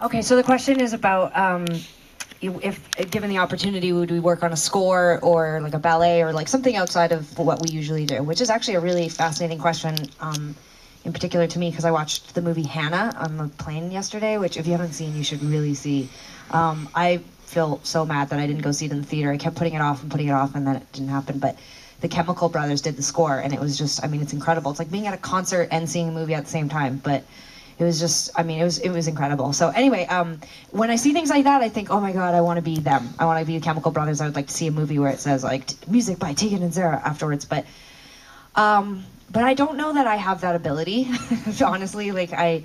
Okay, so the question is about if given the opportunity, would we work on a score or like a ballet or like something outside of what we usually do, which is actually a really fascinating question, in particular to me, because I watched the movie Hannah on the plane yesterday, which if you haven't seen, you should really see. I feel so mad that I didn't go see it in the theater. I kept putting it off and putting it off, and then it didn't happen. But the Chemical Brothers did the score, and it was just, I mean, it's incredible. It's like being at a concert and seeing a movie at the same time, but it was just, I mean, it was incredible. So anyway, when I see things like that, I think, oh my God, I want to be them. I want to be the Chemical Brothers. I would like to see a movie where it says like music by Tegan and Sara afterwards. But I don't know that I have that ability. Honestly, like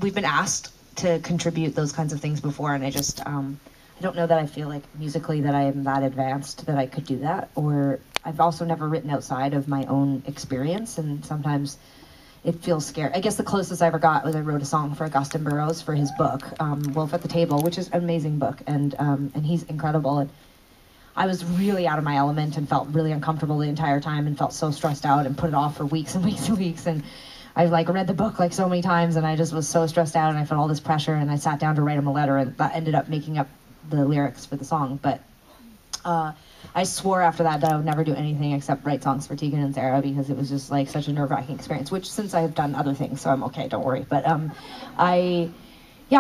we've been asked to contribute those kinds of things before, and I don't know that I feel like musically that I am that advanced that I could do that. Or I've also never written outside of my own experience, and sometimes it feels scary. I guess the closest I ever got was I wrote a song for Augustin Burroughs for his book, Wolf at the Table, which is an amazing book, and he's incredible. And I was really out of my element and felt really uncomfortable the entire time and felt so stressed out and put it off for weeks and weeks and weeks. And I like read the book like so many times, and I just was so stressed out, and I felt all this pressure, and I sat down to write him a letter, and that ended up making up the lyrics for the song. But I swore after that I would never do anything except write songs for Tegan and Sara, because it was just like such a nerve-wracking experience, which since I have done other things, so I'm okay, don't worry. But I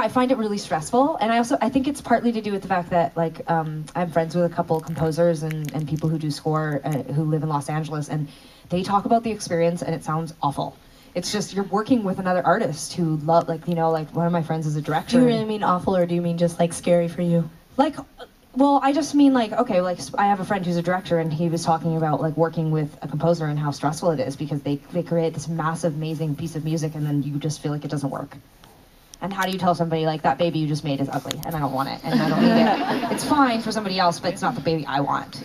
find it really stressful, and I think it's partly to do with the fact that like I'm friends with a couple composers and people who do score who live in Los Angeles, and they talk about the experience, and it sounds awful. It's just you're working with another artist who like one of my friends is a director. Do you really mean awful, or do you mean just like scary for you? Like, well, I just mean like, okay, like I have a friend who's a director, and he was talking about like working with a composer and how stressful it is, because they create this massive, amazing piece of music, and then you just feel like it doesn't work. And how do you tell somebody like that baby you just made is ugly, and I don't want it, and I don't need it? It's fine for somebody else, but it's not the baby I want.